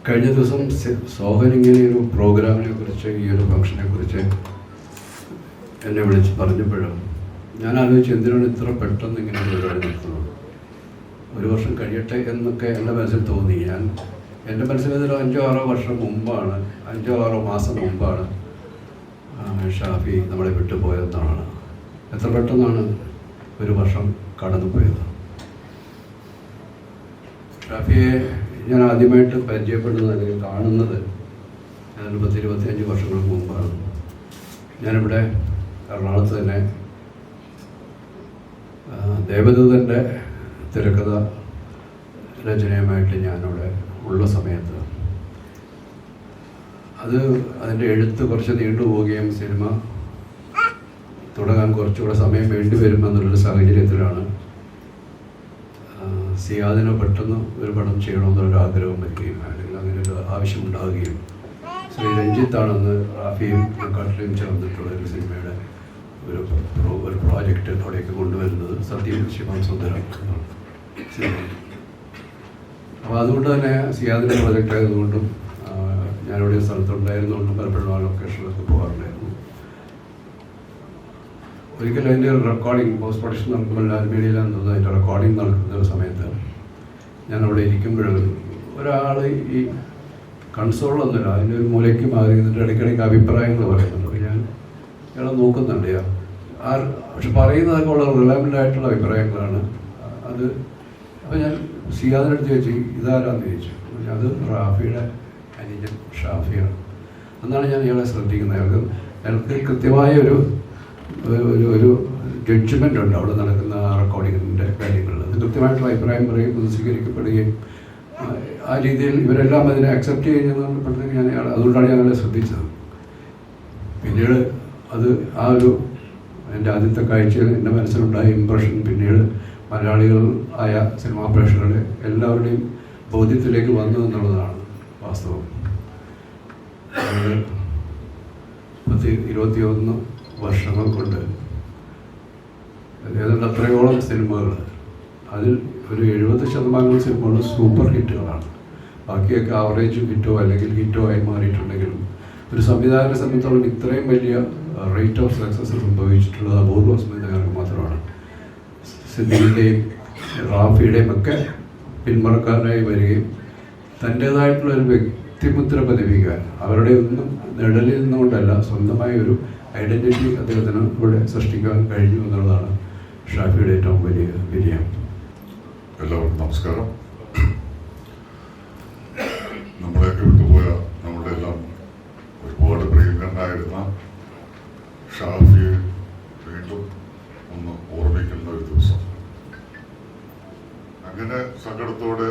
കഴിഞ്ഞ ദിവസം സോഹൻ ഇങ്ങനെ ഒരു പ്രോഗ്രാമിനെ കുറിച്ച്, ഈ ഒരു ഫംഗ്ഷനെ കുറിച്ച് എന്നെ വിളിച്ച് പറഞ്ഞപ്പോഴും ഞാൻ ആലോചിച്ച് എന്തിനാണ് ഇത്ര പെട്ടെന്ന് ഇങ്ങനെ പരിപാടി നടത്തുന്നത്, ഒരു വർഷം കഴിയട്ടെ എന്നൊക്കെ എൻ്റെ മനസ്സിൽ തോന്നി. എൻ്റെ മനസ്സിലതൊരു 5-6 വർഷം മുമ്പാണ്, 5-6 മാസം മുമ്പാണ് ഷാഫി നമ്മളെ വിട്ടുപോയതെന്നാണ്. എത്ര പെട്ടെന്നാണ് ഒരു വർഷം കടന്നുപോയത്. ഷാഫിയെ ഞാൻ ആദ്യമായിട്ട് പരിചയപ്പെടുന്നത് അല്ലെങ്കിൽ കാണുന്നത് 10-25 വർഷങ്ങൾക്ക് മുമ്പാണ്. ഞാനിവിടെ എറണാകുളത്ത് തന്നെ ദേവദൂതൻ്റെ തിരക്കഥ രചനയുമായിട്ട് ഞാനിവിടെ ഉള്ള സമയത്ത് അതിൻ്റെ എഴുത്ത് കുറച്ച് നീണ്ടുപോവുകയും സിനിമ തുടങ്ങാൻ കുറച്ചുകൂടെ സമയം വേണ്ടി വരുമെന്നുള്ളൊരു സാഹചര്യത്തിലാണ് സിയാദിന് പെട്ടെന്ന് ഒരു പടം ചെയ്യണമെന്നൊരു ആഗ്രഹം വരികയും അല്ലെങ്കിൽ അങ്ങനെ ഒരു ആവശ്യമുണ്ടാവുകയും ശ്രീ രഞ്ജിത്താണെന്ന് റാഫിയും കാട്ടിലും ചേർന്നിട്ടുള്ള ഒരു സിനിമയുടെ ഒരു പ്രോജക്റ്റ് അവിടേക്ക് കൊണ്ടുവരുന്നത് സത്യം ശിവം സുന്ദരം സിനിമ. അപ്പോൾ അതുകൊണ്ട് തന്നെ സിയാദിൻ്റെ പ്രോജക്റ്റ് ആയതുകൊണ്ടും ഞാനിവിടെ സ്ഥലത്തുണ്ടായിരുന്നുകൊണ്ടും പലപ്പോഴും ആ ലൊക്കേഷനിലൊക്കെ പോകാറുണ്ടായിരുന്നു. ഒരിക്കലും അതിൻ്റെ റെക്കോർഡിങ് പോസ്റ്റ് പ്രൊഡക്ഷൻ നടക്കുമ്പോൾ ലാൽമീഡിയയിലാണ് തോന്നുന്നത്. അതിൻ്റെ റെക്കോർഡിങ് നടക്കുന്ന ഒരു സമയത്ത് ഞാൻ അവിടെ ഇരിക്കുമ്പോഴും ഒരാൾ ഈ കൺസോളൊന്നുമില്ല, അതിൻ്റെ ഒരു മൂലയ്ക്ക് മാറി നിന്നിട്ട് ഇടയ്ക്കിടയ്ക്ക് അഭിപ്രായങ്ങൾ പറയുന്നുണ്ട്. അപ്പോൾ ഞാൻ ഇയാളെ നോക്കുന്നുണ്ട്. പക്ഷെ പറയുന്നതൊക്കെ വളരെ റിലവൻ്റ് ആയിട്ടുള്ള അഭിപ്രായങ്ങളാണ് അത്. അപ്പോൾ ഞാൻ സിയാദിനടുത്ത് ചോദിച്ചു, ഇതാരാന്ന് ചോദിച്ചു. അത് റാഫിയുടെ അനുജൻ ഷാഫിയാണ് എന്നാണ് ഞാൻ ഇയാളെ ശ്രദ്ധിക്കുന്നത്. അയാൾക്ക് കൃത്യമായ ഒരു ജഡ്ജ്മെൻ്റ് ഉണ്ട് അവിടെ നടക്കുന്ന റെക്കോർഡിങ്ങിൻ്റെ കാര്യങ്ങളിൽ. അത് കൃത്യമായിട്ടുള്ള അഭിപ്രായം പറയും, അത് സ്വീകരിക്കപ്പെടുകയും ആ രീതിയിൽ ഇവരെല്ലാം അതിനെ അക്സെപ്റ്റ് ചെയ്യുന്നപ്പോഴത്തേക്ക് അതുകൊണ്ടാണ് ഞാൻ അയാളെ ശ്രദ്ധിച്ചത്. പിന്നീട് എൻ്റെ ആദ്യത്തെ കാഴ്ചയിൽ എൻ്റെ മനസ്സിലുണ്ടായ ഇമ്പ്രഷൻ പിന്നീട് മലയാളികൾ ആയ സിനിമാ പ്രേക്ഷകരുടെ എല്ലാവരുടെയും ബോധ്യത്തിലേക്ക് വന്നു എന്നുള്ളതാണ് വാസ്തവം. 21 വർഷങ്ങൾ കൊണ്ട് ഏതാണ്ട് അത്രയോളം സിനിമകൾ, അതിൽ ഒരു 70% സിനിമകൾ സൂപ്പർ ഹിറ്റുകളാണ്. ബാക്കിയൊക്കെ ആവറേജ് ഹിറ്റോ അല്ലെങ്കിൽ ഹിറ്റോ ആയി മാറിയിട്ടുണ്ടെങ്കിലും ഒരു സംവിധായകനെ സംബന്ധിച്ചോളം ഇത്രയും വലിയ റേറ്റ് ഓഫ് സക്സസ് സംഭവിച്ചിട്ടുള്ളത് അപൂർവ സംവിധായകർക്ക് മാത്രമാണ്. സിദ്ദീഖിൻ്റെയും റാഫിയുടെയും ഒക്കെ പിന്മുറക്കാരനായി വരികയും തൻ്റേതായിട്ടുള്ളൊരു വ്യക്തിമുദ്ര പതിപ്പിക്കാൻ അവരുടെ ഒന്നും നിഴലിൽ നിന്നുകൊണ്ടല്ല, സ്വന്തമായ ഒരു ഐഡൻറ്റിറ്റി അദ്ദേഹത്തിന് ഇവിടെ സൃഷ്ടിക്കാൻ കഴിഞ്ഞു എന്നുള്ളതാണ് ഷാഫിയുടെ ഏറ്റവും വലിയ വിജയം. എല്ലാവർക്കും നമസ്കാരം. നമ്മളെയൊക്കെ വിട്ടുപോയ നമ്മുടെ എല്ലാം ഒരുപാട് പ്രിയങ്കരനായിരുന്ന ഷാഫിയെ വീണ്ടും ഒന്ന് ഓർമ്മിക്കുന്ന ഒരു ദിവസം. അങ്ങനെ സങ്കടത്തോടെ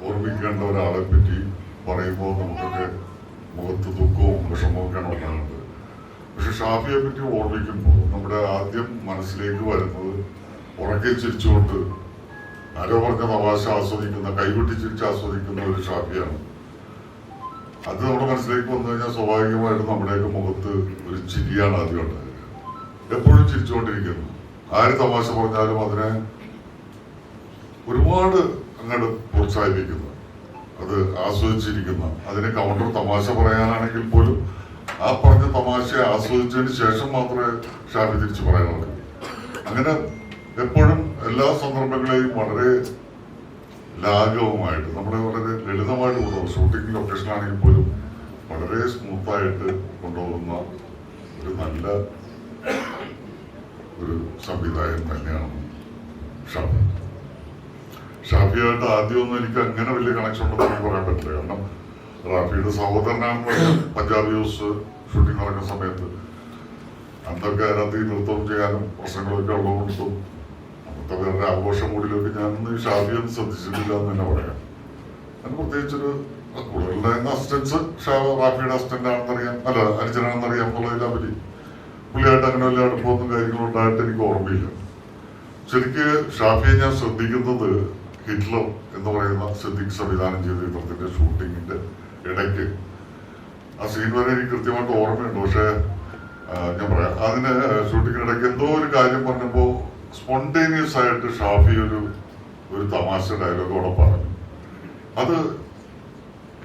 ഓർമ്മിക്കേണ്ട ഒരാളെ പറ്റി പറയുമ്പോൾ നമുക്കൊക്കെ മുഖത്ത് ദുഃഖവും വിഷമമൊക്കെയാണ് ഉണ്ടാകുന്നത്. പക്ഷെ ഷാഫിയെ പറ്റി ഓർമ്മിക്കുമ്പോൾ നമ്മുടെ ആദ്യം മനസ്സിലേക്ക് വരുന്നത് ഉറക്കെ ചിരിച്ചുകൊണ്ട് ആരോ പറഞ്ഞ തമാശ ആസ്വദിക്കുന്ന, കൈകൊട്ടി ചിരിച്ച് ആസ്വദിക്കുന്ന ഒരു ഷാഫിയാണ്. അത് നമ്മുടെ മനസ്സിലേക്ക് വന്നു കഴിഞ്ഞാൽ സ്വാഭാവികമായിട്ടും നമ്മുടെയൊക്കെ മുഖത്ത് ഒരു ചിരിയാണ് ആദ്യം ഉണ്ടായത്. എപ്പോഴും ചിരിച്ചുകൊണ്ടിരിക്കുന്നു. ആര് തമാശ പറഞ്ഞാലും അതിനെ ഒരുപാട് അങ്ങോട്ട് പ്രോത്സാഹിപ്പിക്കുന്ന, അത് ആസ്വദിച്ചിരിക്കുന്ന, അതിന് കൗണ്ടർ തമാശ പറയാനാണെങ്കിൽ പോലും ആ പറഞ്ഞ തമാശയെ ആസ്വദിച്ചതിന് ശേഷം മാത്രമേ ഷാഫി തിരിച്ചു പറയാനുള്ളൂ. അങ്ങനെ എപ്പോഴും എല്ലാ സന്ദർഭങ്ങളെയും വളരെ ലാഘവമായിട്ട്, നമ്മളെ വളരെ ലളിതമായിട്ട് കൊണ്ടുപോകും. ഷൂട്ടിംഗ് ലൊക്കേഷനാണെങ്കിൽ പോലും വളരെ സ്മൂത്തായിട്ട് കൊണ്ടുപോകുന്ന ഒരു നല്ല ഒരു സംവിധായകൻ തന്നെയാണ് ഷാഫി. ഷാഫിയായിട്ട് ആദ്യമൊന്നും എനിക്ക് അങ്ങനെ വലിയ കണക്ഷൻ ഉണ്ടെന്ന് എനിക്ക് പറയാൻ പറ്റില്ല. കാരണം റാഫിയുടെ സഹോദരനാണെന്ന് പറഞ്ഞാൽ പഞ്ചാബ് യൂസ് ഷൂട്ടിംഗ് നടക്കുന്ന സമയത്ത് അന്നൊക്കെ അതിനകത്ത് നൃത്തം ചെയ്യാനും പ്രശ്നങ്ങളൊക്കെ ഉള്ളതുകൊണ്ടും അന്നത്തെ വേറെ ആഘോഷ മൂടിലൊക്കെ ഞാനൊന്ന് ഷാഫിയൊന്നും ശ്രദ്ധിച്ചിട്ടില്ല എന്ന് തന്നെ പറയാം. അതിന് പ്രത്യേകിച്ചൊരു കൂടുതലുണ്ടായിരുന്ന അസിസ്റ്റൻസ് റാഫിയുടെ അസിസ്റ്റന്റ് ആണെന്നറിയാം, അല്ല അനുജനാണെന്നറിയാം എന്നുള്ളതിനെ പറ്റി പുള്ളിയായിട്ട് അങ്ങനെ വലിയ അടുപ്പമൊന്നും കാര്യങ്ങളും ഉണ്ടായിട്ട് എനിക്ക് ഓർമ്മയില്ല. ശരിക്ക് ഷാഫിയെ ഞാൻ ശ്രദ്ധിക്കുന്നത് ഹിറ്റ്ലർ എന്ന് പറയുന്ന സിദ്ദീഖ് സംവിധാനം ചെയ്ത ചിത്രത്തിന്റെ ഷൂട്ടിങ്ങിന്റെ ഇടയ്ക്ക് ആ സീൻ വരെ എനിക്ക് കൃത്യമായിട്ട് ഓർമ്മയുണ്ട്. പക്ഷെ ഞാൻ പറയാം, അതിന് ഷൂട്ടിങ്ങിനിടയ്ക്ക് എന്തോ ഒരു കാര്യം പറഞ്ഞപ്പോൾ സ്പോണ്ടേനിയസ് ആയിട്ട് ഷാഫി ഒരു തമാശ ഡയലോഗ് അവിടെ പറഞ്ഞു. അത്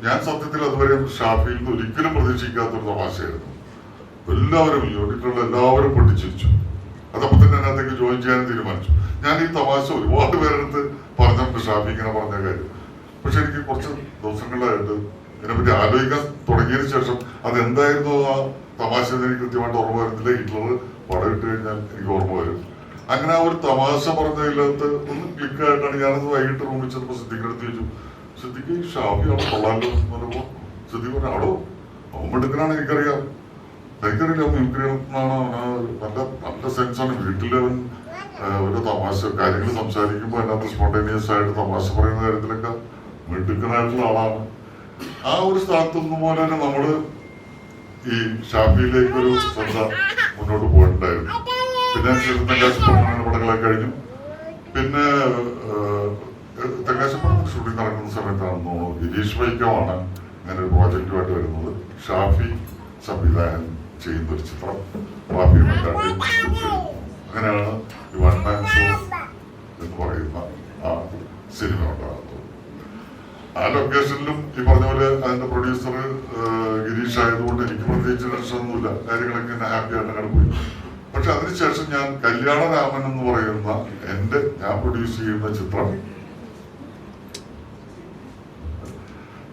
ഞാൻ സത്യത്തിൽ അതുവരെ ഷാഫിയിൽ നിന്ന് ഒരിക്കലും പ്രതീക്ഷിക്കാത്തൊരു തമാശയായിരുന്നു. എല്ലാവരും യൂണിറ്റുള്ള എല്ലാവരും പൊട്ടിച്ചിരിച്ചു. അതപ്പോൾ തന്നെ അതിനകത്തേക്ക് ജോയിൻ ചെയ്യാൻ തീരുമാനിച്ചു. ഞാൻ ഈ തമാശ ഒരുപാട് പേരെടുത്ത് പറഞ്ഞിട്ടുണ്ട്, ഷാഫി ഇങ്ങനെ പറഞ്ഞ കാര്യം. പക്ഷെ എനിക്ക് കുറച്ച് ദിവസങ്ങളിലായിട്ട് ഇതിനെപ്പറ്റി ആലോചിക്കാൻ തുടങ്ങിയതിന് ശേഷം അതെന്തായിരുന്നു ആ തമാശ എനിക്ക് കൃത്യമായിട്ട് ഓർമ്മ വരുന്നില്ല. ഹിറ്റ്ലർ പടമിട്ട് കഴിഞ്ഞാൽ എനിക്ക് ഓർമ്മ വരും. അങ്ങനെ ആ ഒരു തമാശ പറഞ്ഞതിനകത്ത് ഒന്ന് ക്ലിക്കായിട്ടാണ് ഞാനത് വൈകിട്ട് റൂമിൽ ചെന്നപ്പോൾ സിദ്ദിഖിനടുത്ത് ചോദിച്ചു, സിദ്ദിഖ് ഈ ഷാഫിയാണോ കൊള്ളാലോ എന്ന് പറഞ്ഞപ്പോൾ സിദ്ദിഖ് പറഞ്ഞു, ആടോ അവൻ എടുക്കണാണ് എനിക്കറിയാം, എനിക്കറിയില്ല മിമിക്രിയാണോ, നല്ല നല്ല സെൻസാണ്. വീട്ടിലവൻ ഒരു തമാശ കാര്യങ്ങൾ സംസാരിക്കുമ്പോൾ അതിനകത്ത് സ്പോണ്ടേനിയസ് ആയിട്ട് തമാശ പറയുന്ന കാര്യത്തിലൊക്കെ മിടുക്കനായിട്ടുള്ള ആളാണ്. ആ ഒരു സ്ഥലത്തൊന്നും പോലെ തന്നെ നമ്മള് ഈ ഷാഫിയിലേക്ക് ഒരു ശ്രദ്ധ മുന്നോട്ട് പോയിട്ടുണ്ടായിരുന്നു. പിന്നെ തെങ്കാശിപ്പുറം പടങ്ങളൊക്കെ കഴിഞ്ഞു. പിന്നെ തെങ്കാശിപ്പുറം ഷൂട്ടിംഗ് നടക്കുന്ന സമയത്താണെന്ന് തോന്നുന്നു ഗിരീഷ് വൈക്കമാണ് ഇങ്ങനെ ഒരു പ്രോജക്റ്റുമായിട്ട് വരുന്നത്. ഷാഫി സംവിധാനം ചെയ്യുന്ന ഒരു ചിത്രം റാഫി മറ്റാട്ടി. അങ്ങനെയാണ് ഈ വൺ മാൻ ഷോ എന്ന് പറയുന്ന ആ സിനിമ ഉണ്ടാകുന്നത്. ആ ലൊക്കേഷനിലും ഈ പറഞ്ഞ പോലെ അതിന്റെ പ്രൊഡ്യൂസർ ഗിരീഷ് ആയതുകൊണ്ട് എനിക്ക് പ്രത്യേകിച്ച് ടെൻഷനൊന്നുമില്ല, കാര്യങ്ങളൊക്കെ ഹാപ്പി ആയിട്ട് അങ്ങനെ പോയി. പക്ഷെ അതിനുശേഷം ഞാൻ കല്യാണരാമൻ എന്ന് പറയുന്ന ഞാൻ പ്രൊഡ്യൂസ് ചെയ്യുന്ന ചിത്രം,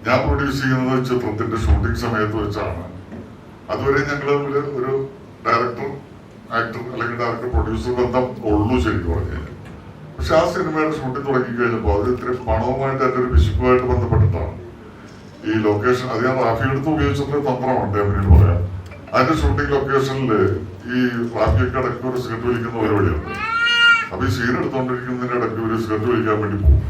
ഞാൻ പ്രൊഡ്യൂസ് ചെയ്യുന്നത് ചിത്രത്തിന്റെ ഷൂട്ടിംഗ് സമയത്ത് വെച്ചാണ്. അതുവരെ ഞങ്ങൾ തമ്മിൽ ഒരു ഡയറക്ടർ ആക്ടർ അല്ലെങ്കിൽ ഡയറക്ടർ പ്രൊഡ്യൂസർ ബന്ധം ഉള്ളൂ ശരിക്കും പറഞ്ഞു കഴിഞ്ഞാൽ. പക്ഷെ ആ സിനിമയുടെ ഷൂട്ടിംഗ് തുടങ്ങി കഴിഞ്ഞപ്പോൾ അത് ഇത്രയും പണവുമായിട്ട് എൻ്റെ ഒരു വിശുക്കുമായിട്ട് ബന്ധപ്പെട്ടിട്ടാണ് ഈ ലൊക്കേഷൻ. അത് ഞാൻ റാഫി എടുത്ത് ഉപയോഗിച്ചിട്ടുള്ള തന്ത്രമാണ് പിന്നീട് പറയാം. അതിന്റെ ഷൂട്ടിംഗ് ലൊക്കേഷനിൽ ഈ റാഫിയൊക്കെ ഇടയ്ക്ക് ഒരു സിഗരറ്റ് വലിക്കുന്ന പരിപാടിയുണ്ട്. അപ്പൊ ഈ സീൻ എടുത്തോണ്ടിരിക്കുന്നതിന്റെ ഇടയ്ക്ക് ഒരു സിഗരറ്റ് വലിക്കാൻ വേണ്ടി പോകും.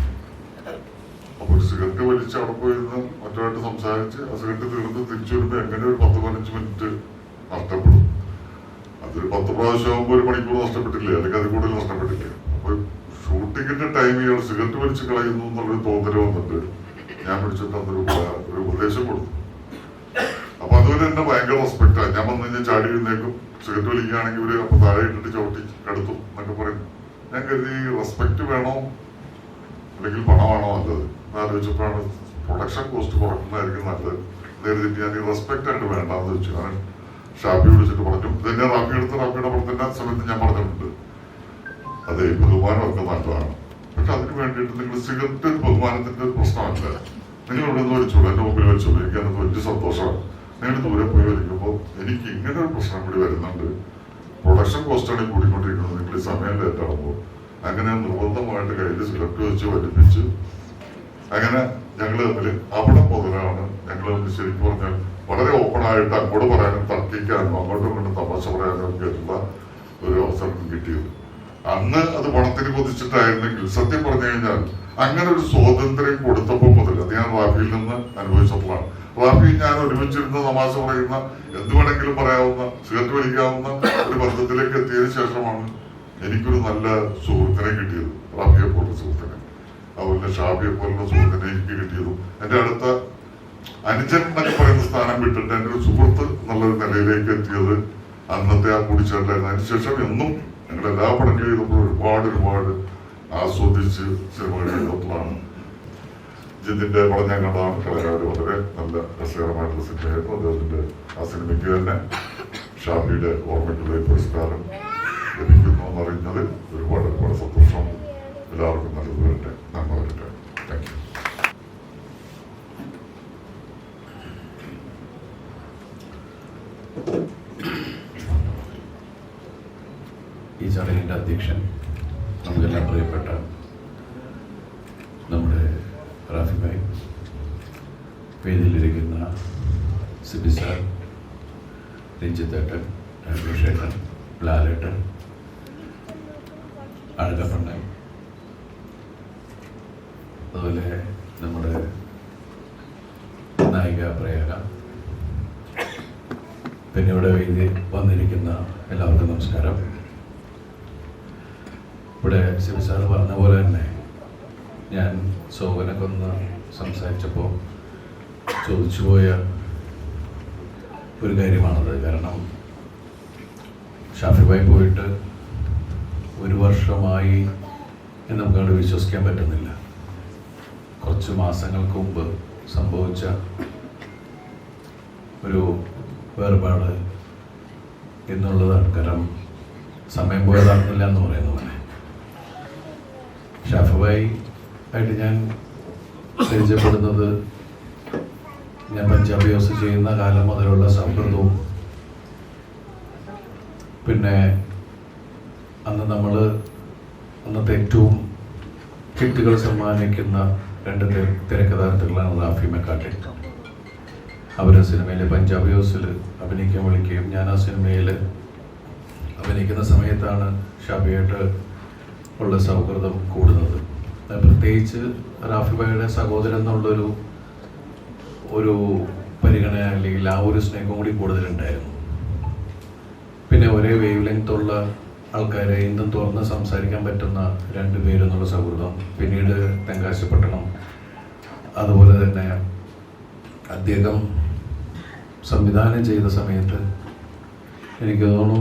അപ്പൊ ഒരു സിഗരറ്റ് വലിച്ച് അവിടെ പോയിരുന്ന് മറ്റുമായിട്ട് സംസാരിച്ച് ആ സിഗരറ്റ് തീർന്ന് തിരിച്ചു വരുമ്പോ എങ്ങനെ ഒരു 10-15 മിനിറ്റ് നഷ്ടപ്പെടും. അതൊരു 10 പ്രാവശ്യം ആകുമ്പോൾ 1 മണിക്കൂർ നഷ്ടപ്പെട്ടില്ലേ, അല്ലെങ്കിൽ അതിൽ കൂടുതൽ നഷ്ടപ്പെട്ടില്ലേ. അപ്പൊ ഷൂട്ടിങ്ങിന്റെ ടൈം ഇയാൾ സിഗരറ്റ് വലിച്ച് കളയുന്നു എന്നുള്ളൊരു തോന്നല് വന്നിട്ട് ഞാൻ വിളിച്ചിട്ട് അതൊരു ഉപദേശം കൊടുത്തു. അപ്പൊ അതുവരെ എന്നെ ഭയങ്കര റെസ്പെക്റ്റാണ്. ഞാൻ വന്നു കഴിഞ്ഞാൽ ചാടി എഴുന്നേക്കും, സിഗരറ്റ് വലിക്കുകയാണെങ്കിൽ ഇവര് അപ്പൊ താഴെ ഇട്ടിട്ട് ചവിട്ടി കെടുത്തു എന്നൊക്കെ പറയും. ഞാൻ കരുതി റെസ്പെക്ട് വേണോ അല്ലെങ്കിൽ പണമാണോ നല്ലത് എന്നാലോചിച്ചപ്പോഴാണ് പ്രൊഡക്ഷൻ കോസ്റ്റ് കുറക്കുന്നതായിരിക്കും നല്ലത് കരുതിട്ട് ഞാൻ ഈ റെസ്പെക്ട് ആയിട്ട് വേണ്ടാന്ന് വെച്ചു. ഞാൻ ഷാഫി വിളിച്ചിട്ട് പറഞ്ഞു, ഇതെന്നെ റാഫി എടുത്ത് റാഫിയുടെ പുറത്തിന്റെ സമയത്ത് ഞാൻ പറഞ്ഞിട്ടുണ്ട്, അതെ ബഹുമാനമൊക്കെ നല്ലതാണ്, പക്ഷെ അതിന് വേണ്ടിയിട്ട് നിങ്ങൾ സിഗരറ്റ് ബഹുമാനത്തിന്റെ ഒരു പ്രശ്നമല്ല. നിങ്ങൾ ഇവിടെ നിന്ന് വലിച്ചോളൂ, എന്റെ മുമ്പിൽ വലിച്ചോളൂ, എനിക്ക് അതിനകത്ത് വലിയ സന്തോഷമാണ്. നിങ്ങൾ ദൂരെ പോയി വലിക്കുമ്പോൾ എനിക്ക് ഇങ്ങനെ ഒരു പ്രശ്നം കൂടി വരുന്നുണ്ട്. പ്രൊഡക്ഷൻ കോസ്റ്റാണ് കൂടിക്കൊണ്ടിരിക്കുന്നത്, നിങ്ങൾ ഈ സമയം ലേറ്റ് ആകുമ്പോൾ. അങ്ങനെ നിർബന്ധമായിട്ട് കയ്യിൽ സിഗരറ്റ് വെച്ച് വലിപ്പിച്ച് അങ്ങനെ ഞങ്ങൾ തമ്മിൽ അവിടെ മുതലാണ് ഞങ്ങൾ തമ്മിൽ ശരിക്കും പറഞ്ഞാൽ വളരെ ഓപ്പൺ ആയിട്ട് അങ്ങോട്ട് പറയാനും തർക്കിക്കാനും അങ്ങോട്ടും ഇങ്ങോട്ടും തമാശ പറയാനും ഒക്കെ ഉള്ള ഒരു അവസരം കിട്ടിയത്. അന്ന് അത് പണത്തിന് കൊതിച്ചിട്ടായിരുന്നെങ്കിൽ സത്യം പറഞ്ഞു കഴിഞ്ഞാൽ അങ്ങനെ ഒരു സ്വാതന്ത്ര്യം കൊടുത്തപ്പോൾ മുതൽ അത് ഞാൻ റാഫിയിൽ നിന്ന് അനുഭവിച്ചപ്പോഴാണ്. റാഫി ഞാൻ ഒരുമിച്ചിരുന്ന തമാശ പറയുന്ന എന്ത് വേണമെങ്കിലും പറയാവുന്ന സിഗരറ്റ് വലിക്കാവുന്ന ഒരു ബന്ധത്തിലേക്ക് എത്തിയതിനു ശേഷമാണ് എനിക്കൊരു നല്ല സുഹൃത്തിനെ കിട്ടിയത്. റാഫിയെ പോലുള്ള സുഹൃത്തിനെ, അതുപോലെ ഷാഫിയെ പോലുള്ള സുഹൃത്തിനെ എനിക്ക് കിട്ടിയതും എന്റെ അടുത്ത അനുജൻ എന്നൊക്കെ പറയുന്ന സ്ഥാനം വിട്ടിട്ട് എന്റെ ഒരു സുഹൃത്ത് എന്നുള്ളൊരു നിലയിലേക്ക് എത്തിയത് അന്നത്തെ ആ കൂടിച്ചേരലായിരുന്നു. അതിനുശേഷം എന്നും ഞങ്ങൾ എല്ലാ പടങ്ങൾ ചെയ്തപ്പോൾ ഒരുപാട് ആസ്വദിച്ച് സിനിമകൾ ചെയ്തപ്പോഴാണ്. ജിതിന്റെ പടം ഞാൻ കണ്ടതാണ് കളകാര്, വളരെ നല്ല രസകരമായിട്ടുള്ള സിനിമയായിരുന്നു. അദ്ദേഹത്തിന്റെ ആ സിനിമയ്ക്ക് തന്നെ ഷാഫിയുടെ ഓർമ്മയ്ക്കുള്ള പുരസ്കാരം ലഭിക്കുന്നു എന്നറിഞ്ഞതിൽ ഒരുപാട് സന്തോഷം. എല്ലാവർക്കും നല്ലത് വരട്ടെ, നന്മ വരട്ടെ. Thank you. ഈ ചടങ്ങിൻ്റെ അധ്യക്ഷൻ നമുക്കെല്ലാം പ്രിയപ്പെട്ട നമ്മുടെ റാഫി ഭായ്, വേദിയിലിരിക്കുന്ന സിബി സാർ, രഞ്ജിത്തേട്ടൻ, രാജേഷേട്ടൻ, ലാലേട്ടൻ, അഴകപ്പണ്ണൻ, അതുപോലെ നമ്മുടെ നായിക പ്രയാഗ, പിന്നെ ഇവിടെ വേദി വന്നിരിക്കുന്ന എല്ലാവർക്കും നമസ്കാരം. ഇവിടെ സിബി സാർ പറഞ്ഞ പോലെ തന്നെ ഞാൻ സോവനൊക്കെ ഒന്ന് സംസാരിച്ചപ്പോൾ ചോദിച്ചുപോയ ഒരു കാര്യമാണത്. കാരണം ഷാഫി ഭായ് പോയിട്ട് 1 വർഷമായി എന്ന് നമുക്കവിടെ വിശ്വസിക്കാൻ പറ്റുന്നില്ല. കുറച്ച് മാസങ്ങൾക്ക് മുമ്പ് സംഭവിച്ച ഒരു വേർപാട് എന്നുള്ളതാണ്. കാരണം സമയം പോയതാകുന്നില്ല എന്ന് പറയുന്ന പോലെ ഷാഫുഭായി ആയിട്ട് ഞാൻ പരിചയപ്പെടുന്നത് ഞാൻ പഞ്ചാബ് ഹൗസ് ചെയ്യുന്ന കാലം മുതലുള്ള സൗഹൃദവും, പിന്നെ അന്നത്തെ ഏറ്റവും ഹിറ്റുകൾ സമ്മാനിക്കുന്ന 2 തിരക്കഥാകൃത്തുക്കളാണ് റാഫി മെക്കാട്ടെ. അവർ സിനിമയിൽ പഞ്ചാബ് ഹൗസിൽ അഭിനയിക്കാൻ വിളിക്കുകയും ഞാൻ ആ സിനിമയിൽ അഭിനയിക്കുന്ന സമയത്താണ് ഷാഫിയായിട്ട് ഉള്ള സൗഹൃദം കൂടുന്നത്. പ്രത്യേകിച്ച് റാഫിബായുടെ സഹോദരൻ എന്നുള്ളൊരു പരിഗണന അല്ലെങ്കിൽ ആ ഒരു സ്നേഹം കൂടി കൂടുതലുണ്ടായിരുന്നു. പിന്നെ ഒരേ വേവ് ലെങ്ത് ഉള്ള ആൾക്കാരെ എന്തും തുറന്ന് സംസാരിക്കാൻ പറ്റുന്ന 2 പേരെന്നുള്ള സൗഹൃദം. പിന്നീട് തെങ്കാശിപ്പട്ടണം, അതുപോലെ തന്നെ അദ്ദേഹം സംവിധാനം ചെയ്ത സമയത്ത് എനിക്ക് തോന്നുന്നു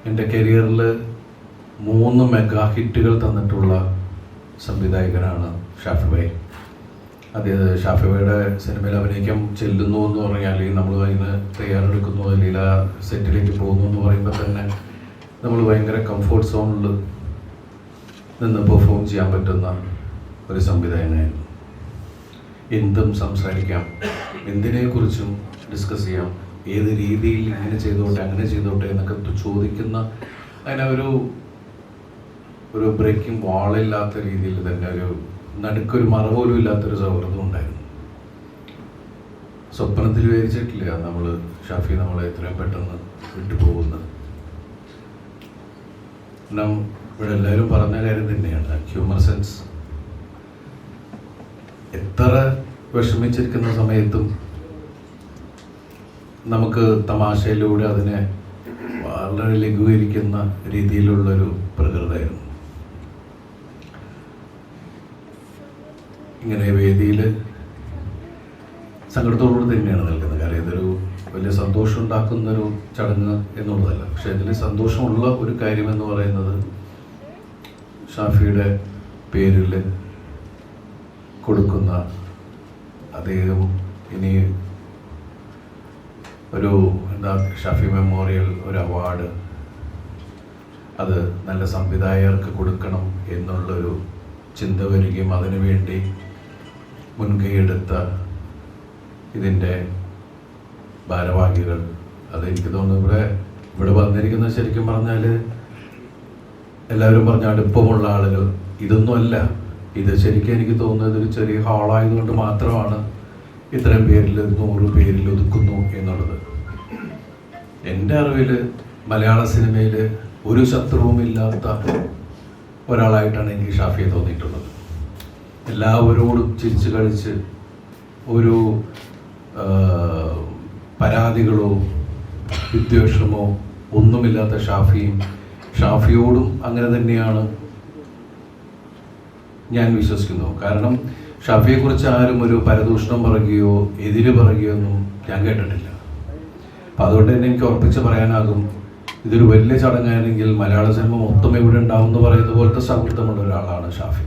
എൻ്റെ കരിയറിൽ 3 മെഗാ ഹിറ്റുകൾ തന്നിട്ടുള്ള സംവിധായകനാണ് ഷാഫിബായി. ഷാഫിബായിയുടെ സിനിമയിൽ അഭിനയിക്കാൻ ചെല്ലുന്നു എന്ന് പറഞ്ഞാൽ, അല്ലെങ്കിൽ നമ്മൾ അതിന് തയ്യാറെടുക്കുന്നു അല്ലെങ്കിൽ ആ സെറ്റിലേക്ക് പോകുന്നു എന്ന് പറയുമ്പോൾ തന്നെ നമ്മൾ ഭയങ്കര കംഫോർട്ട് സോണിൽ നിന്ന് പെർഫോം ചെയ്യാൻ പറ്റുന്ന ഒരു സംവിധായകനായിരുന്നു. എന്തും സംസാരിക്കാം, എന്തിനെക്കുറിച്ചും ഡിസ്കസ് ചെയ്യാം, ഏത് രീതിയിൽ ഇങ്ങനെ ചെയ്തോട്ടെ അങ്ങനെ ചെയ്തോട്ടെ എന്നൊക്കെ ചോദിക്കുന്ന അങ്ങനെ ഒരു ബ്രേക്കിംഗ് വാളില്ലാത്ത രീതിയിൽ തന്നെ ഒരു നടുക്കൊരു മറ പോലും ഇല്ലാത്തൊരു സൗഹൃദം ഉണ്ടായിരുന്നു. സ്വപ്നത്തിൽ വിചാരിച്ചിട്ടില്ല ഷാഫി നമ്മളെ എത്രയും പെട്ടെന്ന് വിട്ടുപോകുന്നത്. ഇവിടെ എല്ലാവരും പറഞ്ഞ കാര്യം തന്നെയാണ്, ഹ്യൂമർ സെൻസ്. എത്ര വിഷമിച്ചിരിക്കുന്ന സമയത്തും നമുക്ക് തമാശയിലൂടെ അതിനെ വളരെ ലഘൂകരിക്കുന്ന രീതിയിലുള്ളൊരു പ്രകൃതമായിരുന്നു. ഇങ്ങനെ വേദിയിൽ സങ്കടത്തോടുകൂടി തന്നെയാണ് നിൽക്കുന്നത്. കാര്യം ഇതൊരു വലിയ സന്തോഷം ഉണ്ടാക്കുന്നൊരു ചടങ്ങ് എന്നുള്ളതല്ല. പക്ഷെ ഇതിൽ സന്തോഷമുള്ള ഒരു കാര്യമെന്ന് പറയുന്നത് ഷാഫിയുടെ പേരിൽ കൊടുക്കുന്ന, അദ്ദേഹം ഇനി ഷാഫി മെമ്മോറിയൽ ഒരു അവാർഡ് അത് നല്ല സംവിധായകർക്ക് കൊടുക്കണം എന്നുള്ളൊരു ചിന്ത വരികയും അതിനുവേണ്ടി മുൻകൈയെടുത്ത ഇതിൻ്റെ ഭാരവാഹികൾ, അതെനിക്ക് തോന്നുന്നു ഇവിടെ വന്നിരിക്കുന്നത് ശരിക്കും പറഞ്ഞാൽ എല്ലാവരും പറഞ്ഞ അടുപ്പമുള്ള ആളുകൾ. ഇതൊന്നുമല്ല, ഇത് ശരിക്കും എനിക്ക് തോന്നുന്നത് ഒരു ചെറിയ ഹാളായതുകൊണ്ട് മാത്രമാണ് ഇത്രയും പേരിൽ 100 പേരിൽ ഒതുക്കുന്നു എന്നുള്ളത്. എൻ്റെ അറിവിൽ മലയാള സിനിമയിൽ ഒരു ശത്രുവുമില്ലാത്ത ഒരാളായിട്ടാണ് എനിക്ക് ഷാഫിയെ തോന്നിയിട്ടുള്ളത്. എല്ലാവരോടും ചിരിച്ച് കളിച്ച് ഒരു പരാതികളോ വിദ്വേഷമോ ഒന്നുമില്ലാത്ത ഷാഫിയോടും അങ്ങനെ തന്നെയാണ് ഞാൻ വിശ്വസിക്കുന്നു. കാരണം ഷാഫിയെക്കുറിച്ച് ആരും ഒരു പരദൂഷണം പറയുകയോ എതിര് പറയുകയോ ഒന്നും ഞാൻ കേട്ടിട്ടില്ല. അപ്പം അതുകൊണ്ട് തന്നെ എനിക്ക് ഉറപ്പിച്ച് പറയാനാകും, ഇതൊരു വലിയ ചടങ്ങായിരുന്നെങ്കിൽ മലയാള സിനിമ മൊത്തം ഇവിടെ ഉണ്ടാവും എന്ന് പറയുന്ന പോലത്തെ സൗഹൃദമുള്ള ഒരാളാണ് ഷാഫി.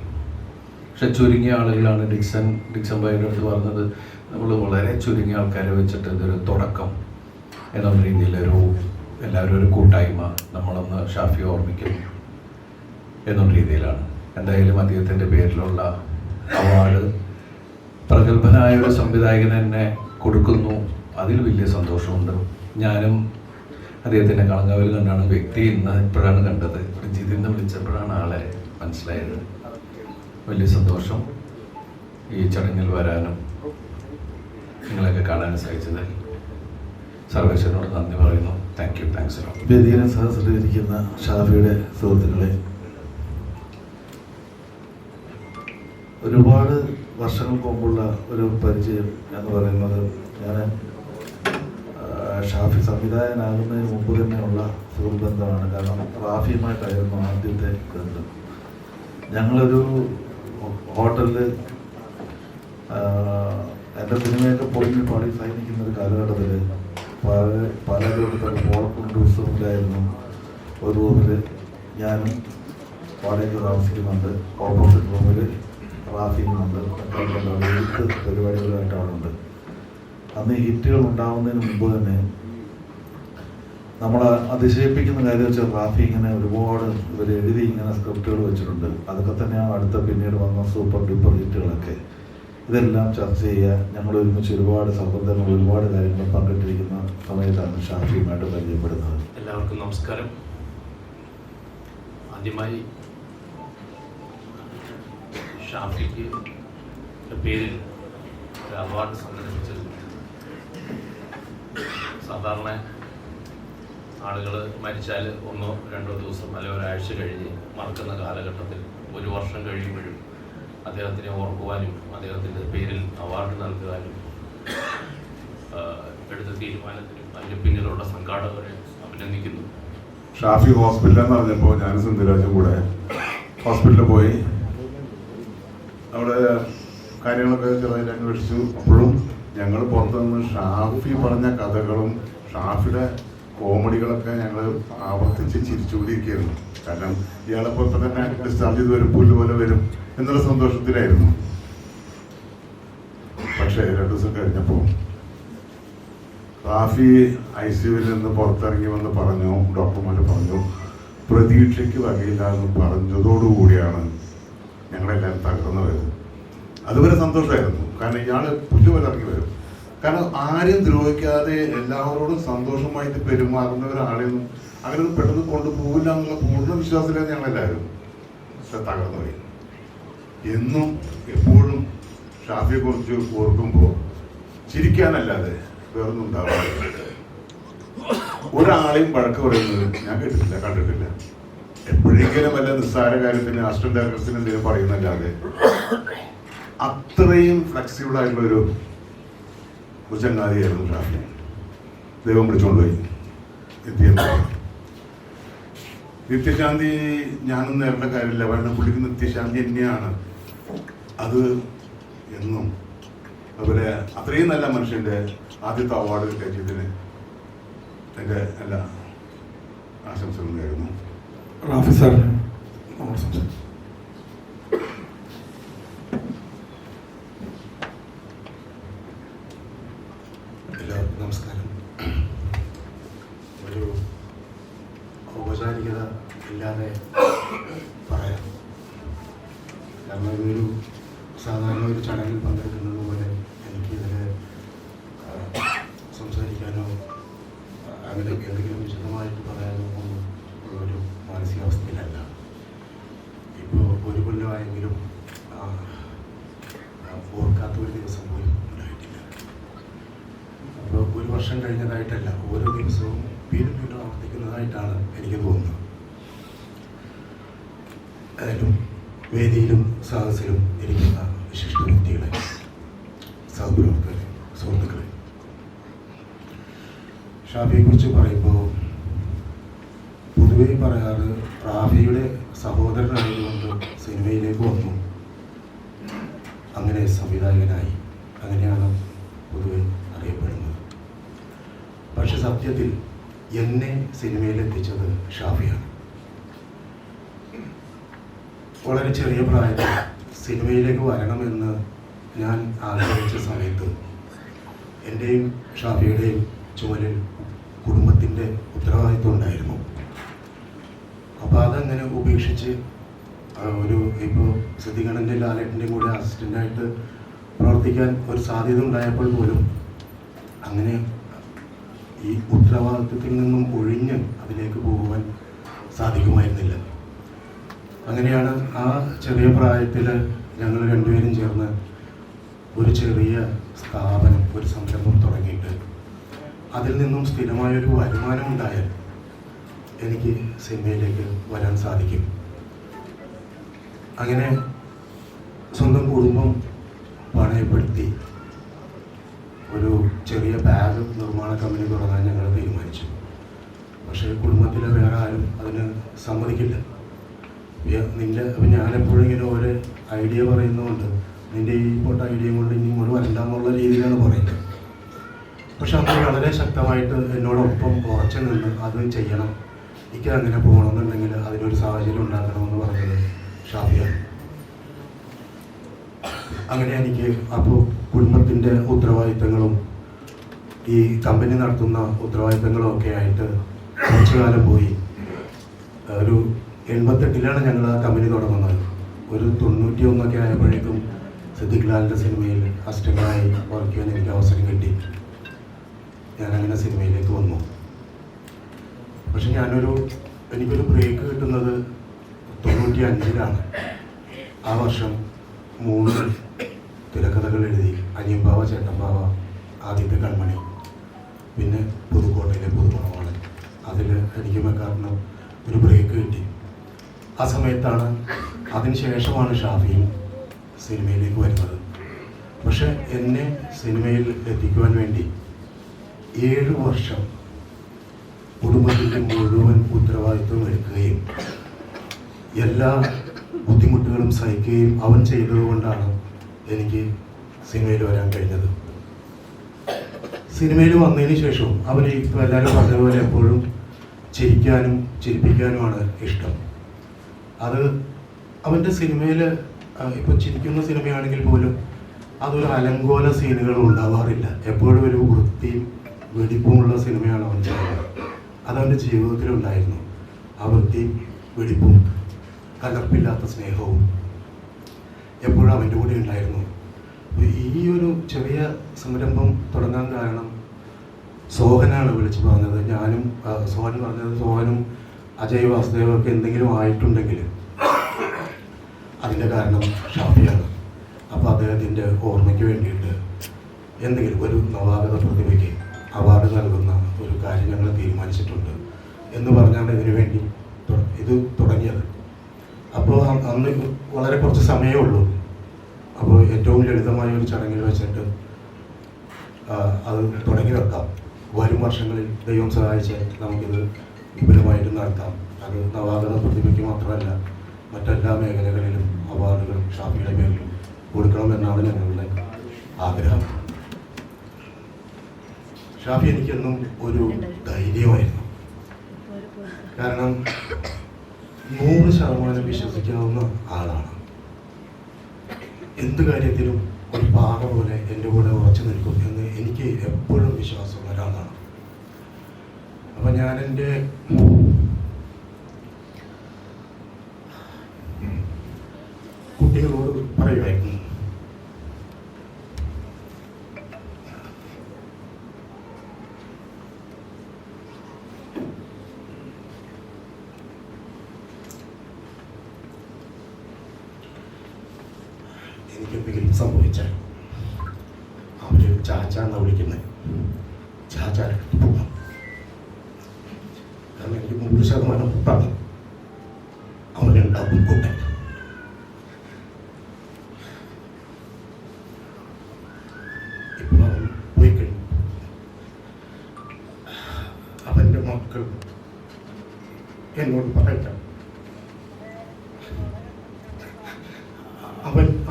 പക്ഷെ ചുരുങ്ങിയ ആളുകളാണ്. ഡിക്സൺ ഭായിയുടെ അടുത്ത് പറഞ്ഞത്, നമ്മൾ വളരെ ചുരുങ്ങിയ ആൾക്കാരെ വെച്ചിട്ട് ഇതൊരു തുടക്കം എന്നുള്ള രീതിയിൽ എല്ലാവരും ഒരു കൂട്ടായ്മ നമ്മളൊന്ന് ഷാഫിയെ ഓർമ്മിക്കും എന്നുള്ള രീതിയിലാണ്. എന്തായാലും അദ്ദേഹത്തിൻ്റെ പേരിലുള്ള അവാർഡ് പ്രഗത്ഭനായ ഒരു സംവിധായകൻ എന്നെ കൊടുക്കുന്നു, അതിൽ വലിയ സന്തോഷമുണ്ട്. ഞാനും അദ്ദേഹത്തിൻ്റെ കളങ്കാവിൽ കണ്ടാണ് വ്യക്തി ഇപ്പോഴാണ് കണ്ടത്. ജിതിന്ന് വിളിച്ചപ്പോഴാണ് ആളെ മനസ്സിലായത്. വലിയ സന്തോഷം ഈ ചടങ്ങിൽ വരാനും നിങ്ങളൊക്കെ കാണാനും സാധിച്ചത്. സർവേശ്വരനോട് നന്ദി പറയുന്നു. താങ്ക്സ്. വേദിയെ സഹസ്കരിക്കുന്ന ഷാഫിയുടെ സുഹൃത്തുക്കളെ, ഒരുപാട് വർഷങ്ങൾക്ക് മുമ്പുള്ള ഒരു പരിചയം എന്ന് പറയുന്നത് ഞാൻ ഷാഫി സംവിധായകനാകുന്നതിന് മുമ്പ് തന്നെയുള്ള സുഹൃത്ബന്ധമാണ്. കാരണം റാഫിയുമായിട്ടായിരുന്നു ആദ്യത്തെ ബന്ധം. ഞങ്ങളൊരു ഹോട്ടലിൽ എൻ്റെ സിനിമയൊക്കെ പൊളിഞ്ഞ് പാടി സൈനിക്കുന്ന ഒരു കാലഘട്ടത്തിൽ പലയിടത്തും പോളക്കുണ്ട് ഉത്സവത്തിലായിരുന്നു. ഒരു റൂമിൽ ഞാനും വാടകയ്ക്ക് താമസിക്കുന്നുണ്ട്. ഓപ്പോസിറ്റ് റൂമിൽ റാഫിങ്ങുണ്ട്, എഴുത്ത് പരിപാടികളായിട്ട് അവിടെ ഉണ്ട്. അന്ന് ഹിറ്റുകൾ ഉണ്ടാവുന്നതിന് മുമ്പ് തന്നെ നമ്മളെ അതിശയിപ്പിക്കുന്ന കാര്യം വെച്ചാൽ റാഫി ഇങ്ങനെ ഒരുപാട് ഇവർ എഴുതി ഇങ്ങനെ സ്ക്രിപ്റ്റുകൾ വെച്ചിട്ടുണ്ട്. അതൊക്കെ തന്നെയാണ് അടുത്ത പിന്നീട് വന്ന സൂപ്പർ ഡൂപ്പർ ഹിറ്റുകളൊക്കെ. ഇതെല്ലാം ചർച്ച ചെയ്യുക, ഞങ്ങൾ ഒരുമിച്ച് ഒരുപാട് സൗഹൃദങ്ങൾ, ഒരുപാട് കാര്യങ്ങൾ പങ്കിട്ടിരിക്കുന്ന സമയത്താണ് ഷാഫിയുമായിട്ട് പരിചയപ്പെടുന്നത്. എല്ലാവർക്കും നമസ്കാരം. ആദ്യമായി ഷാഫിക്ക് പേരിൽ ഒരു അവാർഡ് സംഘടിപ്പിച്ചത് സാധാരണ ആളുകൾ മരിച്ചാൽ 1-2 ദിവസം അല്ലെങ്കിൽ ഒരാഴ്ച കഴിഞ്ഞ് മറക്കുന്ന കാലഘട്ടത്തിൽ 1 വർഷം കഴിയുമ്പോഴും അദ്ദേഹത്തിനെ ഓർക്കുവാനും അദ്ദേഹത്തിൻ്റെ പേരിൽ അവാർഡ് നൽകുവാനും എടുത്ത തീരുമാനത്തിനും അതിൻ്റെ പിന്നിലുള്ള സംഘാടകരെ അഭിനന്ദിക്കുന്നു. ഷാഫി ഹോസ്പിറ്റലെന്ന് പറഞ്ഞപ്പോൾ ഞാൻ സിന്ധുരാജും കൂടെ ഹോസ്പിറ്റലിൽ പോയി അവിടെ കാര്യങ്ങളൊക്കെ ചെറുതായിട്ട് അന്വേഷിച്ചു. അപ്പോഴും ഞങ്ങൾ പുറത്തുനിന്ന് ഷാഫി പറഞ്ഞ കഥകളും ഷാഫിയുടെ കോമഡികളൊക്കെ ഞങ്ങൾ ആവർത്തിച്ച് ചിരിച്ചുകൊണ്ടിരിക്കുകയായിരുന്നു. കാരണം ഇയാളിപ്പോൾ ഇപ്പം തന്നെ ഡിസ്ചാർജ് ചെയ്ത് വരും, പുല്ല് പോലെ വരും എന്നുള്ള സന്തോഷത്തിലായിരുന്നു. പക്ഷേ 2 ദിവസം കഴിഞ്ഞപ്പോൾ റാഫി ICUവിൽ നിന്ന് പുറത്തിറങ്ങി വന്ന് പറഞ്ഞു, ഡോക്ടർമാർ പറഞ്ഞു, പ്രതീക്ഷയ്ക്ക് വകയില്ല എന്ന് പറഞ്ഞതോടുകൂടിയാണ് ഞങ്ങളെല്ലാവരും തകർന്നു വരുന്നത്. അതുവരെ സന്തോഷമായിരുന്നു, കാരണം ഇയാൾ പുല്ലുപോലെ ഇറങ്ങി വരും. കാരണം ആരെയും ദ്രോഹിക്കാതെ എല്ലാവരോടും സന്തോഷമായിട്ട് പെരുമാറുന്ന ഒരാളെയും അങ്ങനെ പെട്ടെന്ന് കൊണ്ടുപോകില്ല എന്നുള്ള പൂർണ്ണ വിശ്വാസത്തിലാണ് ഞങ്ങളെല്ലാവരും. പക്ഷെ തകർന്നുപോയി. എന്നും എപ്പോഴും ഷാഫിയെ കുറിച്ച് ഓർക്കുമ്പോൾ ചിരിക്കാനല്ലാതെ വേറൊന്നും ഉണ്ടാവാറില്ല. ഒരാളെയും വഴക്ക് പറയുന്നത് ഞാൻ കേട്ടിട്ടില്ല, കണ്ടിട്ടില്ല. എപ്പോഴെങ്കിലും വല്ല നിസ്സാര കാര്യത്തിന് അസിസ്റ്റന്റ് ഡയറക്ടേഴ്സിന് എന്തെങ്കിലും പറയുന്നല്ലാതെ അത്രയും ഫ്ലെക്സിബിൾ ആയിട്ടുള്ളൊരു ചങ്ങാതിയായിരുന്നു ഷാഫി. ദൈവം വിളിച്ചുകൊണ്ടുപോയി. നിത്യശാന്തി ഞാനൊന്നും നേരേണ്ട കാര്യമില്ല, കാരണം പുള്ളിക്ക് നിത്യശാന്തി തന്നെയാണ്. അത് എന്നും അതുപോലെ അത്രയും നല്ല മനുഷ്യൻ്റെ ആദ്യത്തെ അവാർഡ് കിട്ടിയതിന് എൻ്റെ എല്ലാ ആശംസകളും നേരുന്നു. റാഫി സാർ, എല്ലാവർക്കും നമസ്കാരം. ഒരു ഔപചാരികത ഇല്ലാതെ പറയാം. കാരണം ഇതൊരു സാധാരണ ഒരു ചടങ്ങിൽ പങ്കെടുക്കുന്നത് പോലെ എനിക്കിതിൽ സംസാരിക്കാനോ അങ്ങനെ എന്തെങ്കിലും വിശദമായിട്ട് പറയാനോ ഒന്നും ഉള്ളൊരു മാനസികാവസ്ഥയിലല്ല. ഇപ്പോൾ 1 കൊല്ലമായെങ്കിലും ഓർക്കാത്ത ഒരു ദിവസം പോലും ഉണ്ടായിട്ടില്ല. അപ്പോൾ 1 വർഷം കഴിഞ്ഞതായിട്ടല്ല, ഓരോ ദിവസവും വീണ്ടും വീണ്ടും ആവർത്തിക്കുന്നതായിട്ടാണ് എനിക്ക് തോന്നുന്നത്. ഏതായാലും വേദിയിലും സദസ്സിലും ഇരിക്കുന്ന വിശിഷ്ട വ്യക്തികളെ, സഹപ്രവർത്തകരെ, സുഹൃത്തുക്കളെ, ഷാഫിയെക്കുറിച്ച് പറയുമ്പോൾ പൊതുവെ പറയാറ് റാഫിയുടെ സഹോദരനായതുകൊണ്ട് സിനിമയിലേക്ക് വന്നു, അങ്ങനെ സംവിധായകനായി, അങ്ങനെയാണ് പൊതുവെ അറിയപ്പെടുന്നത്. പക്ഷെ സത്യത്തിൽ എന്നെ സിനിമയിലെത്തിച്ചത് ഷാഫിയാണ്. വളരെ ചെറിയ പ്രായത്തിൽ സിനിമയിലേക്ക് വരണമെന്ന് ഞാൻ ആഗ്രഹിച്ച സമയത്ത് എൻ്റെയും ഷാഫിയുടെയും ചുമലിൽ കുടുംബത്തിൻ്റെ ഉത്തരവാദിത്വം ഉണ്ടായിരുന്നു. അപ്പോൾ അതങ്ങനെ ഉപേക്ഷിച്ച് ഒരു ഇപ്പോൾ സിദ്ദിഖണ്ണൻ്റെ ലാലേട്ടൻ്റെയും കൂടെ അസിസ്റ്റൻ്റായിട്ട് പ്രവർത്തിക്കാൻ ഒരു സാധ്യത ഉണ്ടായപ്പോൾ പോലും അങ്ങനെ ഈ ഉത്തരവാദിത്വത്തിൽ നിന്നും ഒഴിഞ്ഞ് അതിലേക്ക് പോകുവാൻ സാധിക്കുമായിരുന്നില്ല. അങ്ങനെയാണ് ആ ചെറിയ പ്രായത്തിൽ ഞങ്ങൾ രണ്ടുപേരും ചേർന്ന് ഒരു ചെറിയ സ്ഥാപനം, ഒരു സംരംഭം തുടങ്ങിയിട്ട് അതിൽ നിന്നും സ്ഥിരമായൊരു വരുമാനം ഉണ്ടായാൽ എനിക്ക് സിനിമയിലേക്ക് വരാൻ സാധിക്കും. അങ്ങനെ സ്വന്തം കുടുംബം പണയപ്പെടുത്തി ഒരു ചെറിയ ബാഗ് നിർമ്മാണ കമ്പനി തുടങ്ങാൻ ഞങ്ങൾ തീരുമാനിച്ചു. പക്ഷേ കുടുംബത്തിലെ വേറെ ആരും അതിന് സമ്മതിക്കില്ല. അപ്പം ഞാനെപ്പോഴും ഇങ്ങനെ ഒരു ഐഡിയ പറയുന്നതുകൊണ്ട് നിൻ്റെ ഈ പൊട്ട ഐഡിയ കൊണ്ട് ഇനി ഇങ്ങോട്ട് വരണ്ടെന്നുള്ള രീതിയിലാണ് പറയുന്നത്. പക്ഷെ അന്ന് വളരെ ശക്തമായിട്ട് എന്നോടൊപ്പം ഉറച്ചു നിന്ന് അത് ചെയ്യണം, എനിക്ക് അങ്ങനെ പോകണമെന്നുണ്ടെങ്കിൽ അതിനൊരു സാഹചര്യം ഉണ്ടാക്കണമെന്ന് പറഞ്ഞത് ഷാഫിയാണ്. അങ്ങനെ എനിക്ക് അപ്പോൾ കുടുംബത്തിൻ്റെ ഉത്തരവാദിത്തങ്ങളും ഈ കമ്പനി നടത്തുന്ന ഉത്തരവാദിത്തങ്ങളും ഒക്കെ ആയിട്ട് കുറച്ചു കാലം പോയി. ഒരു 88-ലാണ് ഞങ്ങൾ ആ കമ്പനി തുടങ്ങുന്നത്. ഒരു 91 ആയപ്പോഴേക്കും സിദ്ദിഖ് ലാലിൻ്റെ സിനിമയിൽ അസിസ്റ്റൻ്റായി വർക്ക് ചെയ്യാൻ എനിക്ക് അവസരം കിട്ടി. ഞാനങ്ങനെ സിനിമയിലേക്ക് വന്നു. പക്ഷെ എനിക്കൊരു ബ്രേക്ക് കിട്ടുന്നത് 95-ലാണ്. ആ വർഷം 3 തിരക്കഥകൾ എഴുതി. അനിയമ്പാവ, ചേട്ടമ്പാവ, ആദ്യത്തെ കൺമണി, പിന്നെ പുതുക്കോട്ടയിലെ പുതുമണവാളൻ. അതിൽ എനിക്ക് കാരണം ഒരു ബ്രേക്ക് കിട്ടി. ആ സമയത്താണ്, അതിനുശേഷമാണ് ഷാഫിയും സിനിമയിലേക്ക് വരുന്നത്. പക്ഷെ എന്നെ സിനിമയിൽ എത്തിക്കുവാൻ വേണ്ടി 7 വർഷം കുടുംബത്തിൻ്റെ മുഴുവൻ ഉത്തരവാദിത്വം എടുക്കുകയും എല്ലാ ബുദ്ധിമുട്ടുകളും സഹിക്കുകയും അവൻ ചെയ്തതുകൊണ്ടാണ് എനിക്ക് സിനിമയിൽ വരാൻ കഴിഞ്ഞത്. സിനിമയിൽ വന്നതിന് ശേഷവും അവന് ഇപ്പോൾ എല്ലാവരും പറഞ്ഞതുപോലെ എപ്പോഴും ചിരിക്കാനും ചിരിപ്പിക്കാനുമാണ് ഇഷ്ടം. അത് അവൻ്റെ സിനിമയിൽ ഇപ്പോൾ ചിരിക്കുന്ന സിനിമയാണെങ്കിൽ പോലും അതൊരു അലങ്കോല സീനുകളും ഉണ്ടാവാറില്ല. എപ്പോഴും ഒരു വൃത്തിയും വെടിപ്പുമുള്ള സിനിമയാണ് അവൻ ചെയ്യുന്നത്. അതവൻ്റെ ജീവിതത്തിലുണ്ടായിരുന്നു. ആ വൃത്തിയും വെടിപ്പും കലർപ്പില്ലാത്ത സ്നേഹവും എപ്പോഴും അവൻ്റെ കൂടെ ഉണ്ടായിരുന്നു. ഈ ഒരു ചെറിയ സംരംഭം തുടങ്ങാൻ കാരണം സോഹനാണ് വിളിച്ചു പറഞ്ഞത്. സോഹൻ പറഞ്ഞത് സോഹനും അജയ് വാസുദേവൊക്കെ എന്തെങ്കിലും ആയിട്ടുണ്ടെങ്കിൽ അതിൻ്റെ കാരണം ഷാഫിയാണ്. അപ്പോൾ അദ്ദേഹത്തിൻ്റെ ഓർമ്മയ്ക്ക് വേണ്ടിയിട്ട് എന്തെങ്കിലും ഒരു നവാഗത പ്രതിഭയ്ക്ക് അവാർഡ് നൽകുന്ന ഒരു കാര്യം ഞങ്ങൾ തീരുമാനിച്ചിട്ടുണ്ട് എന്ന് പറഞ്ഞാണ് ഇതിനു വേണ്ടി ഇത് തുടങ്ങിയത്. അപ്പോൾ അന്ന് വളരെ കുറച്ച് സമയമേ ഉള്ളൂ. അപ്പോൾ ഏറ്റവും ലളിതമായ ഒരു ചടങ്ങിൽ വെച്ചിട്ട് അത് തുടങ്ങി വെക്കാം. വരും വർഷങ്ങളിൽ ദൈവം സഹായിച്ച് നമുക്കിത് വിപുലമായിട്ട് നടത്താം. അത് നവാഗത പ്രതിഭയ്ക്ക് മാത്രമല്ല, മറ്റെല്ലാ മേഖലകളിലും അവാർഡുകൾ ഷാഫിയുടെ പേരിലും കൊടുക്കണമെന്നാണ് ഞങ്ങളുടെ ആഗ്രഹം. ഷാഫി എനിക്കെന്നും ഒരു ധൈര്യമായിരുന്നു. കാരണം 100% വിശ്വസിക്കാവുന്ന ആളാണ്. എന്ത് കാര്യത്തിലും ഒരു പാറ പോലെ എൻ്റെ കൂടെ ഉറച്ചു നിൽക്കും എന്ന് എനിക്ക് എപ്പോഴും വിശ്വാസമുള്ള ഒരാളാണ്. അപ്പം ഞാൻ എൻ്റെ കുട്ടികളോട് പറയുമായിരുന്നു, എനിക്കെന്തെങ്കിലും സംഭവിച്ചാൽ അവർ ചാച്ച എന്നാണ് വിളിക്കുന്നത്. ചാച്ച പോകാം. കാരണം എനിക്ക് 100% പറഞ്ഞു അവനുണ്ടാവും കൂട്ടെ. ഇപ്പോൾ അവൻ പോയി കഴിഞ്ഞു. അവൻ്റെ മക്കൾ എന്നോട് പറയാം,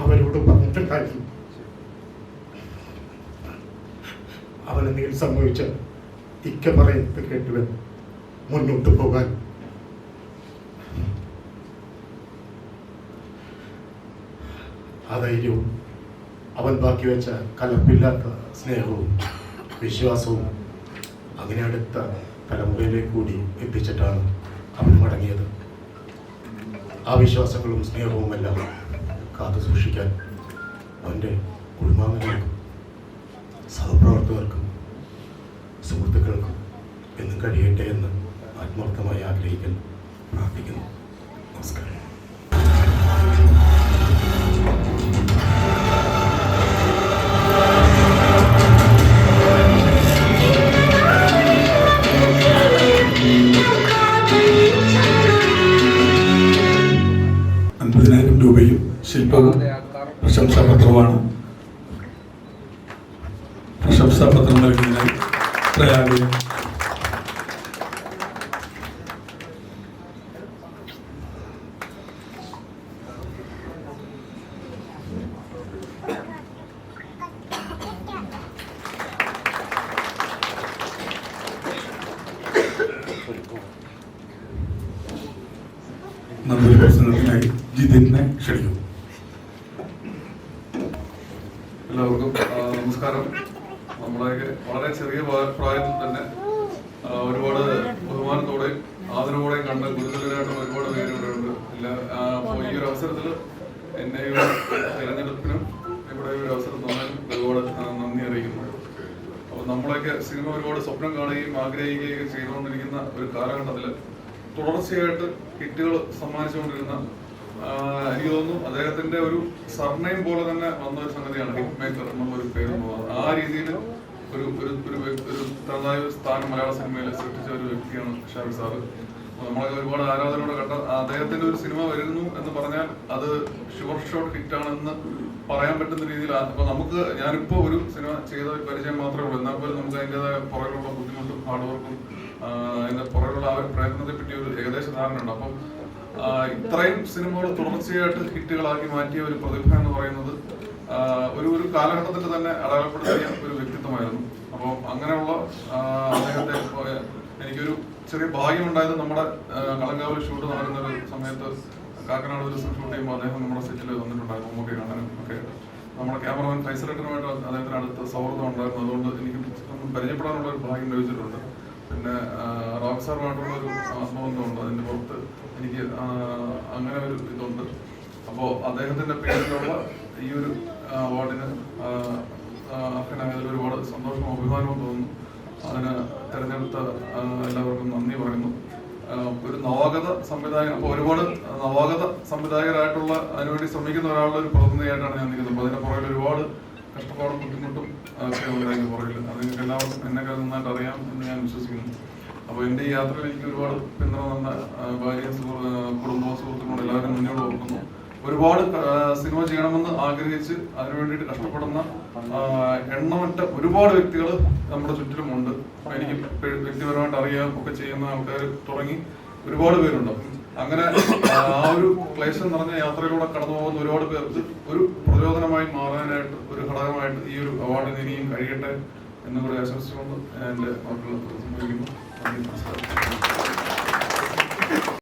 അവരോട് പറഞ്ഞിട്ടുണ്ടായിരുന്നു അവനെന്തെങ്കിലും സംഭവിച്ച ഇക്ക പറയുന്നത് കേട്ടുവൻ മുന്നോട്ട് പോകാൻ. ആ ധൈര്യവും അവൻ ബാക്കി വെച്ച കലപ്പില്ലാത്ത സ്നേഹവും വിശ്വാസവും അങ്ങനെ അടുത്ത തലമുറയിലേക്ക് കൂടി എത്തിച്ചിട്ടാണ് അവൻ മടങ്ങിയത്. ആ വിശ്വാസങ്ങളും സ്നേഹവും എല്ലാം കാത്തു സൂക്ഷിക്കാൻ അവൻ്റെ കുടുംബാംഗങ്ങൾക്കും സഹപ്രവർത്തകർക്കും സുഹൃത്തുക്കൾക്കും എന്നും കഴിയട്ടെ എന്ന് ആത്മാർത്ഥമായി ആഗ്രഹിക്കുന്നു, പ്രാർത്ഥിക്കുന്നു. നമസ്കാരം. രൂപയും ശില്പവും പ്രശംസാപത്രമാണ്. പ്രശംസാപത്രം നൽകുന്നതിനായി പ്രയാഗിൽ നന്ദി പ്രസംഗത്തിനായി ജിതിനെ ക്ഷണിക്കും. എല്ലാവർക്കും നമസ്കാരം. നമ്മളെയൊക്കെ വളരെ ചെറിയ പ്രായത്തിൽ തന്നെ ഒരുപാട് ബഹുമാനത്തോടെയും ആദരവോടെയും കണ്ട ഗുരുതരമായിട്ടുള്ള ഒരുപാട് പേര് ഇവിടെ ഉണ്ട്. അപ്പോൾ ഈ ഒരു അവസരത്തിൽ എന്നെ ഈ തിരഞ്ഞെടുപ്പിനും ഇവിടെ ഒരു അവസരം തന്നതിനും ഒരുപാട് നന്ദി അറിയിക്കുന്നു. അപ്പോൾ നമ്മളൊക്കെ സിനിമ ഒരുപാട് സ്വപ്നം കാണുകയും ആഗ്രഹിക്കുകയും ചെയ്തുകൊണ്ടിരിക്കുന്ന ഒരു കാലഘട്ടത്തിൽ തുടർച്ചയായിട്ട് ഹിറ്റുകൾ സമ്മാനിച്ചുകൊണ്ടിരുന്ന എനിക്ക് തോന്നുന്നു അദ്ദേഹത്തിന്റെ ഒരു സർനെയിം പോലെ തന്നെ വന്ന ഒരു സംഗതിയാണ് ഹിറ്റ് മേക്കർ എന്നുള്ള ഒരു പേര്. ആ രീതിയിൽ ഒരു തനതായ സ്ഥാനം മലയാള സിനിമയിൽ സൃഷ്ടിച്ച ഒരു വ്യക്തിയാണ് ഷാഫി സാറ്. നമ്മളൊക്കെ ഒരുപാട് ആരാധനയോടെ കണ്ട അദ്ദേഹത്തിന്റെ ഒരു സിനിമ വരുന്നു എന്ന് പറഞ്ഞാൽ അത് ഷുവർ ഷോട്ട് ഹിറ്റാണെന്ന് പറയാൻ പറ്റുന്ന രീതിയിൽ. അപ്പൊ നമുക്ക് ഞാനിപ്പോ ഒരു സിനിമ ചെയ്ത പരിചയം മാത്രമേ ഉള്ളൂ, എന്നാൽ പോലും നമുക്ക് അതിൻ്റെതായ പുറകിലുള്ള ബുദ്ധിമുട്ടും ഹാർഡ് വർക്കും അതിന്റെ പുറകിലുള്ള ആ ഒരു പ്രയത്നത്തെ പറ്റി ഒരു ഏകദേശ ധാരണ ഉണ്ട്. അപ്പം ഇത്രയും സിനിമകൾ തുടർച്ചയായിട്ട് ഹിറ്റുകളാക്കി മാറ്റിയ ഒരു പ്രതിഭ എന്ന് പറയുന്നത് ഒരു കാലഘട്ടത്തിൽ തന്നെ അടയാളപ്പെടുത്തിയ ഒരു വ്യക്തിത്വമായിരുന്നു. അപ്പം അങ്ങനെയുള്ള അദ്ദേഹത്തെ എനിക്കൊരു ചെറിയ ഭാഗ്യമുണ്ടായത് നമ്മുടെ കളങ്കാവിൽ ഷൂട്ട് നടക്കുന്ന ഒരു സമയത്ത് കാക്കനാട് ഒരു ദിവസം ഷൂട്ട് ചെയ്യുമ്പോൾ അദ്ദേഹം നമ്മുടെ സെറ്റിൽ വന്നിട്ടുണ്ടായിരുന്നു. നമുക്ക് കാണാനും ഒക്കെ നമ്മുടെ ക്യാമറമാൻ ഫൈസലേട്ടനുമായിട്ട് അദ്ദേഹത്തിന് അടുത്ത് സൗഹൃദം ഉണ്ടായിരുന്നു. അതുകൊണ്ട് എനിക്ക് പരിചയപ്പെടാനുള്ള ഒരു ഭാഗ്യം ലഭിച്ചിട്ടുണ്ട്. പിന്നെ റോക്ക് സാറുമായിട്ടുള്ള ഒരു ആത്മബന്ധമുണ്ട്. അതിൻ്റെ പുറത്ത് എനിക്ക് അങ്ങനെ ഒരു ഇതുണ്ട്. അപ്പോൾ അദ്ദേഹത്തിൻ്റെ പേരിലുള്ള ഈ ഒരു അവാർഡിന് അർഹനായതിൽ ഒരുപാട് സന്തോഷവും അഭിമാനവും തോന്നുന്നു. അതിന് തിരഞ്ഞെടുത്ത എല്ലാവർക്കും നന്ദി പറയുന്നു. ഒരു നവാഗത സംവിധായകൻ, അപ്പോൾ ഒരുപാട് നവാഗത സംവിധായകരായിട്ടുള്ള അതിനുവേണ്ടി ശ്രമിക്കുന്ന ഒരാളുടെ ഒരു പ്രതിനിധിയായിട്ടാണ് ഞാൻ നിൽക്കുന്നത്. അപ്പോൾ അതിൻ്റെ പുറകിൽ ഒരുപാട് കഷ്ടപ്പാടും ബുദ്ധിമുട്ടും ഒക്കെ ഉണ്ട് അതിൻ്റെ പുറകിൽ. അത് നിങ്ങൾക്ക് എല്ലാവർക്കും എന്നെക്കാൾ നന്നായിട്ട് അറിയാം എന്ന് ഞാൻ വിശ്വസിക്കുന്നു. അപ്പോൾ എൻ്റെ ഈ യാത്രയിൽ എനിക്ക് ഒരുപാട് പിന്തുണ തന്ന ഭാര്യ കുടുംബ സുഹൃത്തുക്കളോട് എല്ലാവരും മുന്നോട്ട് ഓർക്കുന്നു. ഒരുപാട് സിനിമ ചെയ്യണമെന്ന് ആഗ്രഹിച്ച് അതിനു വേണ്ടിയിട്ട് കഷ്ടപ്പെടുന്ന എണ്ണമറ്റ ഒരുപാട് വ്യക്തികൾ നമ്മുടെ ചുറ്റിലുമുണ്ട്. എനിക്ക് വ്യക്തിപരമായിട്ട് അറിയാൻ ഒക്കെ ചെയ്യുന്ന ആൾക്കാർ തുടങ്ങി ഒരുപാട് പേരുണ്ട്. അങ്ങനെ ആ ഒരു ക്ലേശം നിറഞ്ഞ യാത്രയിലൂടെ കടന്നു പോകുന്ന ഒരുപാട് പേർക്ക് ഒരു പ്രചോദനമായി മാറാനായിട്ട് ഒരു ഘടകമായിട്ട് ഈ ഒരു അവാർഡിന് ഇനിയും കഴിയട്ടെ എന്നുകൂടെ ആശംസിച്ചുകൊണ്ട് എൻ്റെ വാക്കുകൾ സംഭവിക്കുന്നു. നന്ദി, നമസ്കാരം.